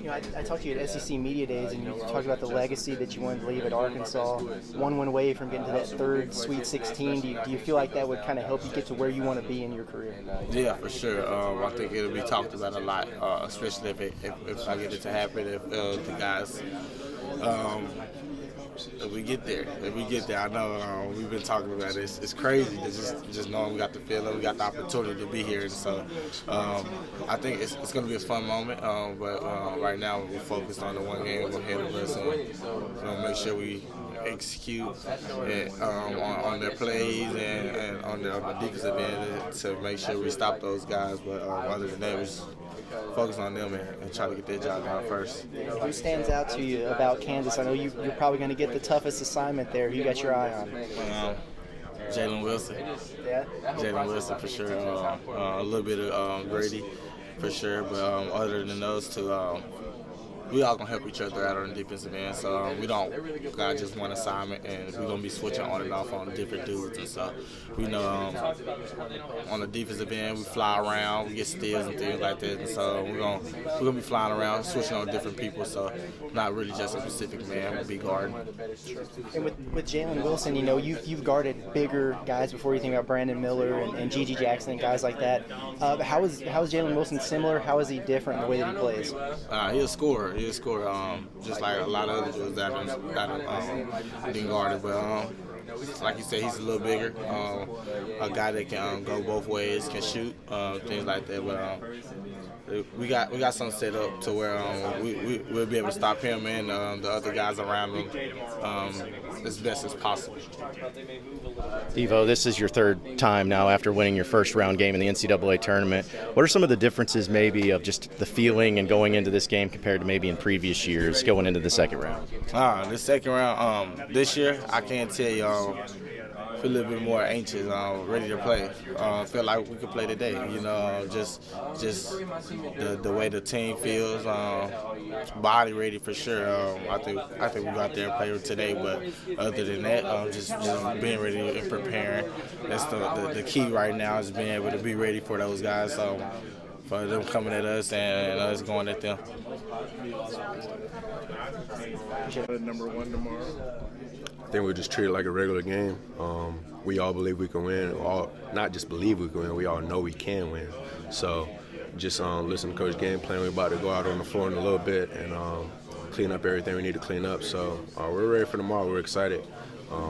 I talked to you at SEC Media Days, and you talked about the legacy that you wanted to leave at Arkansas. One win away from getting to that third Sweet 16. Do you feel like that would kind of help you get to where you want to be in your career? Yeah, for sure. I think it'll be talked about a lot, especially if I get it to happen, if the guys if we get there. I know we've been talking about it. It's crazy to just knowing we got the feeling, we got the opportunity to be here. And so I think it's going to be a fun moment. But right now we're focused on the one game ahead of us, and we're going to make sure we execute on their plays and on the defensive end to make sure we stop those guys. But other than that, we just focus on them and try to get their job done first. Who stands out to you about Kansas? I know you're probably going to get the toughest assignment there. Who you got your eye on? Jalen Wilson. Yeah? Jalen Wilson for sure. A little bit of Grady for sure. But other than those two, we all gonna help each other out on the defensive end. So we don't got just one assignment, and we're gonna be switching on and off on different dudes. And so we know on the defensive end we fly around, we get steals and things like that. And so we're gonna be flying around, switching on different people. So not really just a specific man. We'll be guarding. And with Jalen Wilson, you've guarded bigger guys before. You think about Brandon Miller and Gigi Jackson and guys like that. How is Jalen Wilson similar? How is he different in the way that he plays? He's a scorer. He'll score just like a lot of other dudes that have been guarded. But like you said, he's a little bigger. A guy that can go both ways, can shoot, things like that. But we got something set up to where we'll be able to stop him and the other guys around him as best as possible. Devo, this is your third time now after winning your first round game in the NCAA Tournament. What are some of the differences maybe of just the feeling and going into this game compared to maybe in previous years going into the second round? The second round, this year, I can't tell y'all. Feel a little bit more anxious, ready to play. Feel like we could play today. Just the way the team feels, body ready for sure. I think we go out there and play today. But other than that, just being ready and preparing. That's the key right now is being able to be ready for those guys. For them coming at us and us going at them. Number one tomorrow. I think we just treat it like a regular game. We all believe we can win. Not just believe we can win, we all know we can win. So just listen to Coach game plan. We're about to go out on the floor in a little bit and clean up everything we need to clean up. So we're ready for tomorrow. We're excited.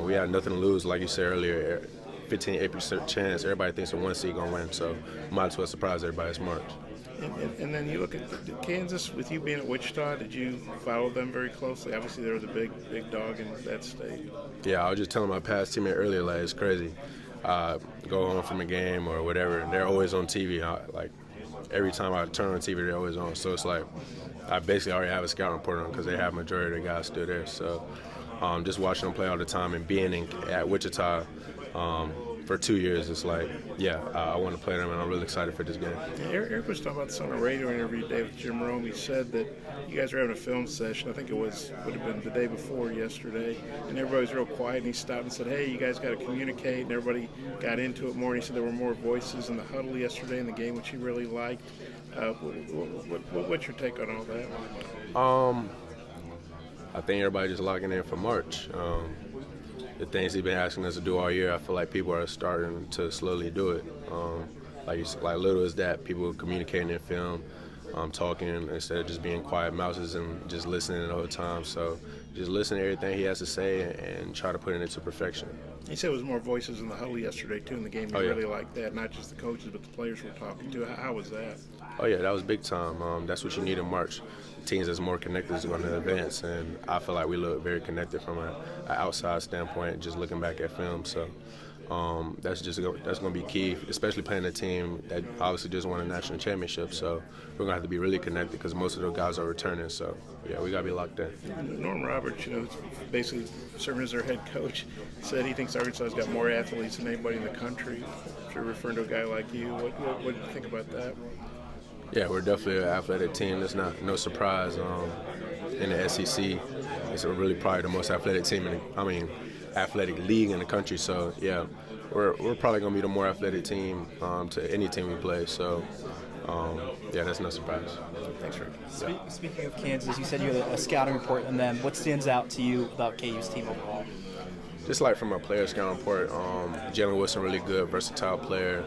We had nothing to lose, like you said earlier. 15-8% chance. Everybody thinks a one seed gonna win. So might as well surprise everybody. It's March. And then you look at Kansas, with you being at Wichita, did you follow them very closely? Obviously, they were the big dog in that state. Yeah, I was just telling my past teammate earlier, like, it's crazy. Go home from a game or whatever, and they're always on TV. Every time I turn on TV, they're always on. So it's like I basically already have a scout report on because they have majority of the guys still there. So just watching them play all the time and being at Wichita for 2 years, it's like, I want to play them, and I'm really excited for this game. Eric was talking about this on a radio interview today with Jim Rome. He said that you guys were having a film session. I think would have been the day before yesterday, and everybody was real quiet, and he stopped and said, hey, you guys got to communicate, and everybody got into it more. And he said there were more voices in the huddle yesterday in the game, which he really liked. What's your take on all that? I think everybody just locking in for March. The things he's been asking us to do all year, I feel like people are starting to slowly do it. Like little as that, people communicating in film, talking instead of just being quiet mouses and just listening the whole time. So just listen to everything he has to say and try to put it into perfection. He said it was more voices in the huddle yesterday, too, in the game. He really liked that, not just the coaches, but the players were talking to. How was that? Oh, yeah, that was big time. That's what you need in March. Teams that's more connected is going to advance, and I feel like we look very connected from an outside standpoint, just looking back at film. So that's going to be key, especially playing a team that obviously just won a national championship. So we're going to have to be really connected because most of those guys are returning. So, we got to be locked in. Norm Roberts, basically serving as their head coach, said he thinks Arkansas's got more athletes than anybody in the country. If you're referring to a guy like you, what do you think about that? Yeah, we're definitely an athletic team. That's no surprise. In the SEC, it's really probably the most athletic team athletic league in the country. So we're probably gonna be the more athletic team to any team we play. So yeah, that's no surprise. Thanks, Rick. Speaking of Kansas, you said you had a scouting report on them. What stands out to you about KU's team overall? Just like from a player scouting report, Jalen Wilson, really good, versatile player,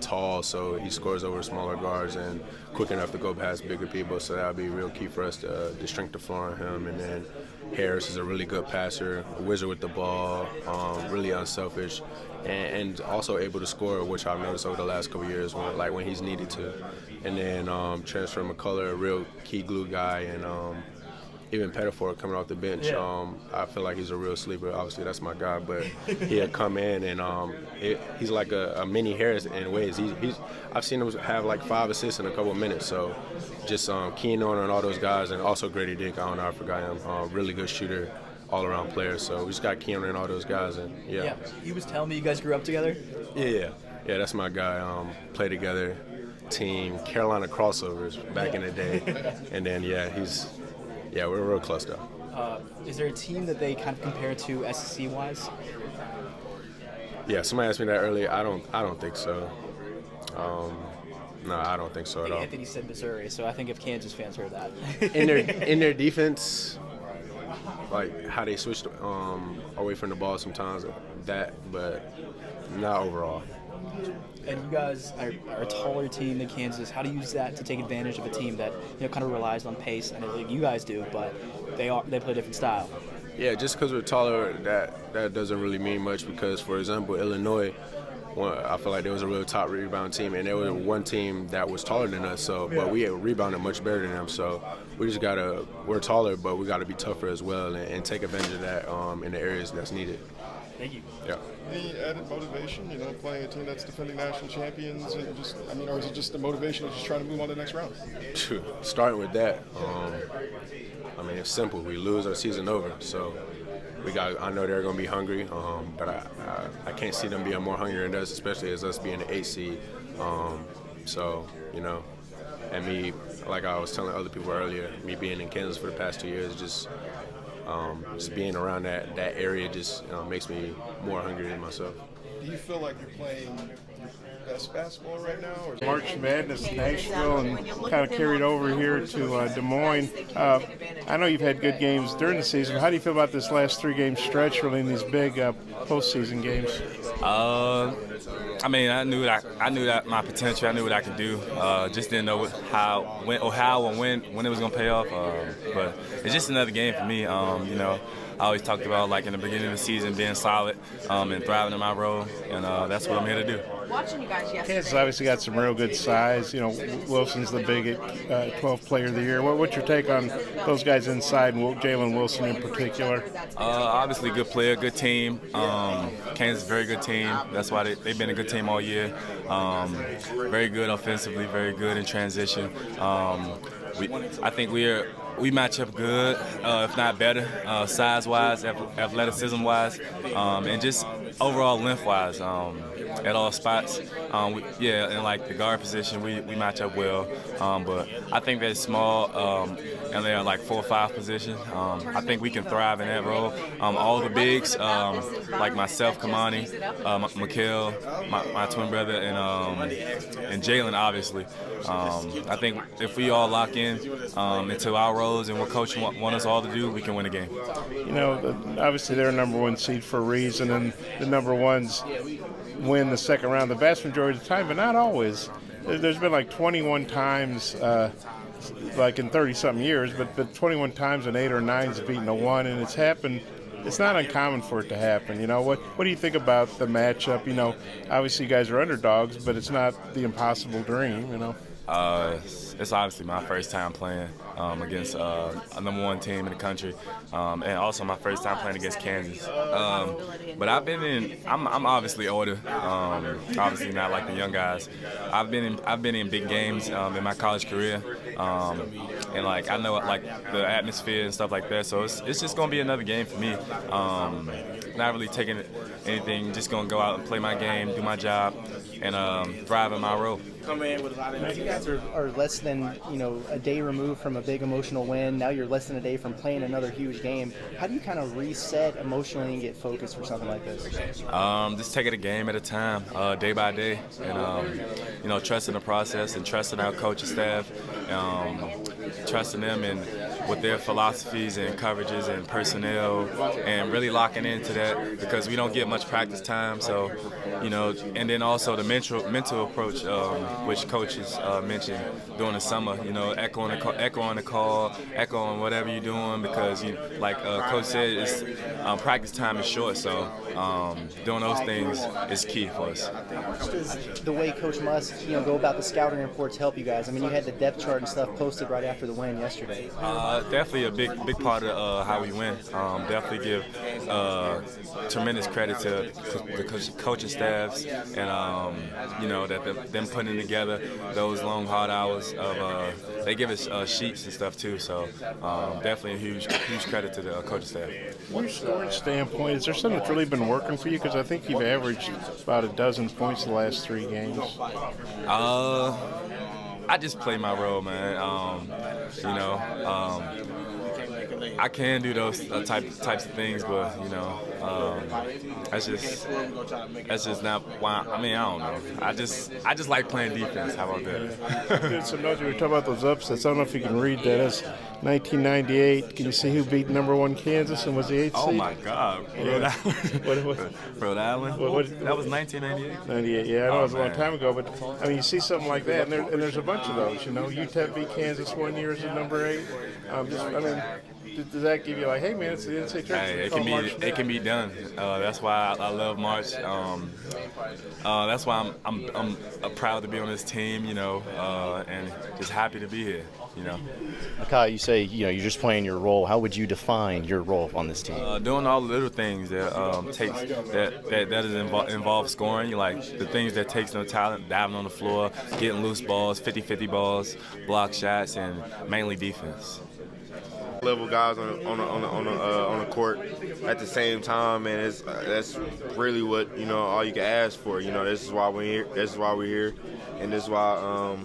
tall, so he scores over smaller guards and quick enough to go past bigger people, so that would be real key for us to strength the floor on him. And then Harris is a really good passer, a wizard with the ball, really unselfish, and also able to score, which I've noticed over the last couple of years when he's needed to. And then transfer McCullough, a real key glue guy, and even Pettifor coming off the bench, I feel like he's a real sleeper. Obviously, that's my guy, but he'll come in and he's like a mini Harris in ways. I've seen him have like 5 assists in a couple of minutes. So just keying on all those guys, and also Grady Dick. I don't know, I forgot him. Really good shooter, all-around player. So we just got keying on all those guys, and yeah. He was telling me you guys grew up together. Yeah, that's my guy. Play together, team, Carolina crossovers back in the day, and then yeah, we're real close though. Is there a team that they kind of compare to SEC-wise? Yeah, somebody asked me that earlier. I don't think so. No, I don't think so at all. Anthony said Missouri, so I think if Kansas fans heard that. in their defense, like how they switched away from the ball sometimes, but not overall. And you guys are a taller team than Kansas. How do you use that to take advantage of a team that kind of relies on pace? I know you guys do, but they play a different style. Yeah, just because we're taller, that doesn't really mean much. Because, for example, Illinois, I feel like there was a real top rebound team, and there was one team that was taller than us. But we rebounded much better than them. So we're taller, but we gotta be tougher as well and take advantage of that in the areas that's needed. Thank you. Yeah. Any added motivation, playing a team that's defending national champions, and or is it just the motivation of just trying to move on to the next round? Starting with that, it's simple. We lose, our season over. So I know they're going to be hungry, but I can't see them being more hungry than us, especially as us being the 8th seed. And me, like I was telling other people earlier, me being in Kansas for the past 2 years, just being around that area just makes me more hungry than myself. Do you feel like you're playing your best basketball right now? Or March Madness, Nashville, and kind of carried over here to Des Moines. I know you've had good games during the season. How do you feel about this last 3-game stretch, really, in these big postseason games? I knew that my potential. I knew what I could do. Just didn't know how and when it was gonna pay off. But it's just another game for me. I always talked about, like, in the beginning of the season, being solid and thriving in my role, and that's what I'm here to do. Watching you guys yesterday. Kansas obviously got some real good size. Wilson's the big 12th player of the year. What's your take on those guys inside, and Jalen Wilson in particular? Obviously, good player, good team. Kansas, very good team. That's why they've been a good team all year. Very good offensively, very good in transition. I think we match up good, if not better, size-wise, athleticism-wise, and just overall length-wise at all spots. And like the guard position, we match up well. But I think they're small and they're like 4 or 5 position. I think we can thrive in that role. All the bigs, like myself, Kamani, Mikhail, my twin brother, and Jalen, obviously. I think if we all lock in into our roles and what coach want us all to do, we can win a game. Obviously they're number 1 seed for a reason, and the number 1s win the second round the vast majority of the time, but not always. There's been like 21 times, like in 30-something years, but 21 times an 8 or 9's beaten a 1, and it's happened. It's not uncommon for it to happen. What do you think about the matchup? Obviously you guys are underdogs, but it's not the impossible dream. It's obviously my first time playing against a number 1 team in the country, and also my first time playing against Kansas. But I'm obviously older, obviously not like the young guys. I've been in big games in my college career, and like I know like the atmosphere and stuff like that. So it's just gonna be another game for me. Not really taking anything. Just gonna go out and play my game, do my job, and thrive in my role. Come in with a lot of You guys are less than a day removed from a big emotional win. Now you're less than a day from playing another huge game. How do you kind of reset emotionally and get focused for something like this? Just take it a game at a time, day by day, and trusting the process and trusting our coaching staff, trusting them and with their philosophies and coverages and personnel, and really locking into that because we don't get much practice time. So, and then also the mental approach, which coaches mentioned during the summer. Echoing the call, echoing whatever you're doing because, like Coach said, practice time is short. So doing those things is key for us. Does the way Coach must go about the scouting reports help you guys? I mean, you had the depth chart and stuff posted right after the win yesterday. Definitely a big part of how we win. Definitely give tremendous credit to the coaching staffs and that them putting together those long hard hours of they give us sheets and stuff too. So definitely a huge credit to the coaching staff. From your scoring standpoint, is there something that's really been working for you? Because I think you've averaged about a dozen points the last 3 games. I just play my role, man. I can do those types of things, but that's just not why. I mean, I don't know. I just like playing defense. How about that? Good. So, Noah, we were talking about those upsets. I don't know if you can read that. That's 1998. Can you see who beat #1 Kansas and was the 8th seed? Oh my God, Rhode Island. What? Rhode Island. That was 1998. 98. Yeah, I know it was a long time ago, but I mean, you see something like that, and there's a bunch of those. UTEP beat Kansas one year as a number 8. Does that give you like, hey man, it's the NCAA Tournament? Hey, it can be done. That's why I love March. That's why I'm proud to be on this team, and just happy to be here. Makhi, you say you're just playing your role. How would you define your role on this team? Doing all the little things that involve scoring. Like the things that takes no talent, diving on the floor, getting loose balls, 50-50 balls, block shots, and mainly defense. Level guys on the court at the same time, and that's really what all you can ask for. This is why we're here. This is why we're here, and this is why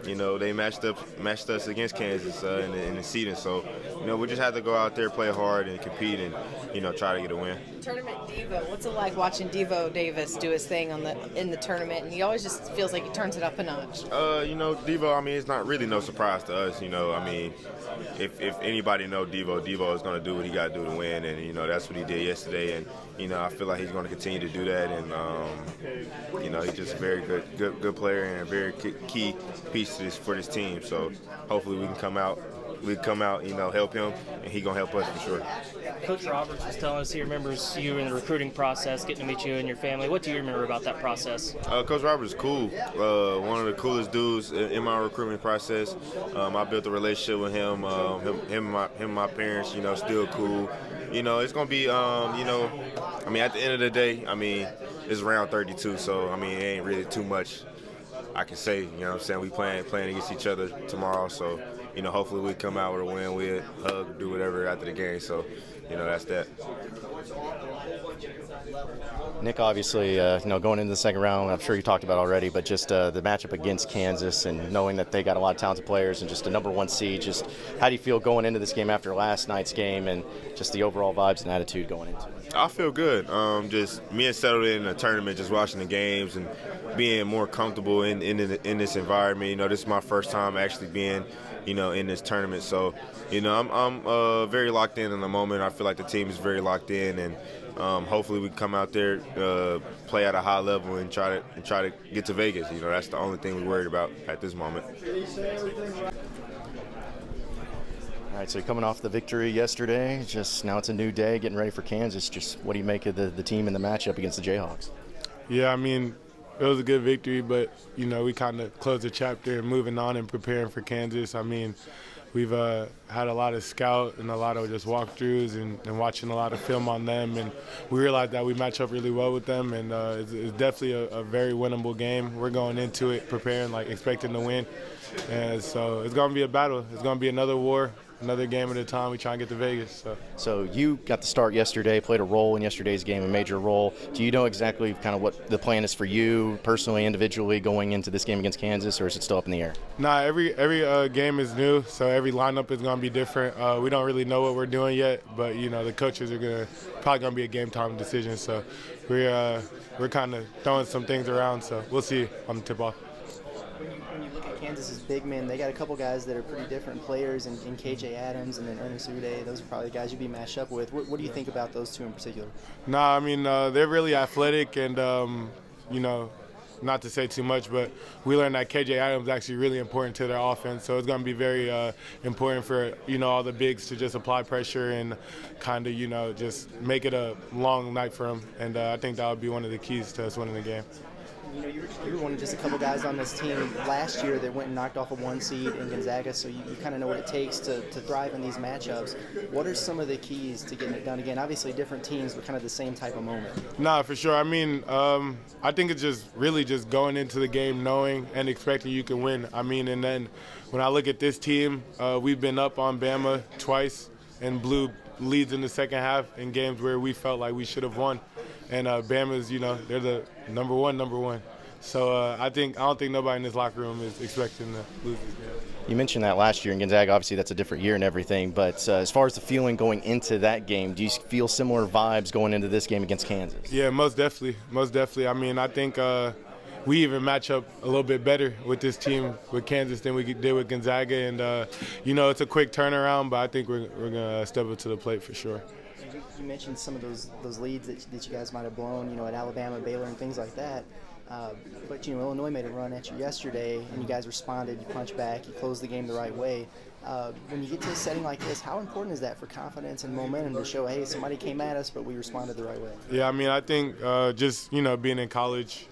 they matched us against Kansas in the seeding. So we just have to go out there, play hard, and compete, and try to get a win. Tournament Devo, what's it like watching Devo Davis do his thing in the tournament? And he always just feels like he turns it up a notch. Devo. I mean, it's not really no surprise to us. I mean, if anybody know Devo is going to do what he got to do to win, and that's what he did yesterday. And I feel like he's going to continue to do that. And he's just a very good player and a very key piece for this team. So hopefully we can come out, help him, and he's going to help us for sure. Coach Roberts was telling us he remembers you in the recruiting process, getting to meet you and your family. What do you remember about that process? Coach Roberts is cool. One of the coolest dudes in my recruitment process. I built a relationship with him. Him and my parents, still cool. It's going to be, I mean, at the end of the day, I mean, it's round 32, so, I mean, it ain't really too much I can say. What I'm saying? We playing against each other tomorrow, so, hopefully we come out with a win, we'll hug, do whatever after the game, so, that's that. Nick, obviously, going into the second round, I'm sure you talked about already, but just the matchup against Kansas and knowing that they got a lot of talented players and just a #1 seed, just how do you feel going into this game after last night's game and just the overall vibes and attitude going into it? I feel good. Just being settled in the tournament, just watching the games and being more comfortable in this environment. This is my first time actually being, in this tournament. So, I'm very locked in the moment. I feel like the team is very locked in, and hopefully we come out there, play at a high level, and try to get to Vegas. That's the only thing we're worried about at this moment. All right, so you're coming off the victory yesterday. Just now it's a new day, getting ready for Kansas. Just what do you make of the team and the matchup against the Jayhawks? Yeah, I mean, it was a good victory, but, we kind of closed the chapter and moving on and preparing for Kansas. I mean, we've had a lot of scout and a lot of just walkthroughs and watching a lot of film on them, and we realized that we match up really well with them, and it's definitely a very winnable game. We're going into it preparing, expecting to win, and so it's going to be a battle. It's going to be another war. another game at a time. We try and get to Vegas. So you got the start yesterday, played a role in yesterday's game, a major role. Do you know exactly kind of what the plan is for you personally, individually, going into this game against Kansas, or is it still up in the air? Nah, every game is new, so every lineup is going to be different. We don't really know what we're doing yet, but the coaches are probably going to be a game time decision. So we're kind of throwing some things around, so we'll see on the tip-off. When you look at Kansas's big men, they got a couple guys that are pretty different players, in KJ Adams and then Ernest Uday. Those are probably guys you'd be matched up with. What do you think about those two in particular? Nah, I mean, they're really athletic and, not to say too much, but we learned that KJ Adams is actually really important to their offense. So it's going to be very important for, all the bigs to just apply pressure and kind of, just make it a long night for them. And I think that would be one of the keys to us winning the game. You were one of just a couple guys on this team last year that went and knocked off a 1 seed in Gonzaga, so you kind of know what it takes to thrive in these matchups. What are some of the keys to getting it done again? Obviously different teams, but kind of the same type of moment. Nah, for sure. I mean, I think it's just really just going into the game knowing and expecting you can win. I mean, and then when I look at this team, we've been up on Bama twice and blew leads in the second half in games where we felt like we should have won. And Bama's, they're the number one. So I don't think nobody in this locker room is expecting to lose this game. You mentioned that last year in Gonzaga. Obviously, that's a different year and everything. But as far as the feeling going into that game, do you feel similar vibes going into this game against Kansas? Yeah, most definitely. Most definitely. I mean, I think we even match up a little bit better with this team, with Kansas, than we did with Gonzaga. And, it's a quick turnaround, but I think we're going to step up to the plate for sure. You mentioned some of those leads that you guys might have blown, at Alabama, Baylor, and things like that. But Illinois made a run at you yesterday, and you guys responded. You punched back. You closed the game the right way. When you get to a setting like this, how important is that for confidence and momentum to show, hey, somebody came at us, but we responded the right way? Yeah, I mean, I think just being in college.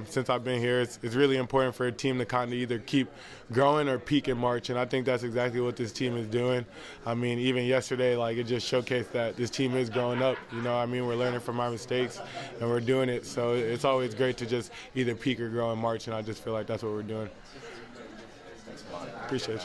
Since I've been here, it's really important for a team to kind of either keep growing or peak in March, and I think that's exactly what this team is doing. I mean, even yesterday, it just showcased that this team is growing up. We're learning from our mistakes, and we're doing it. So it's always great to just either peak or grow in March, and I just feel like that's what we're doing. Appreciate you.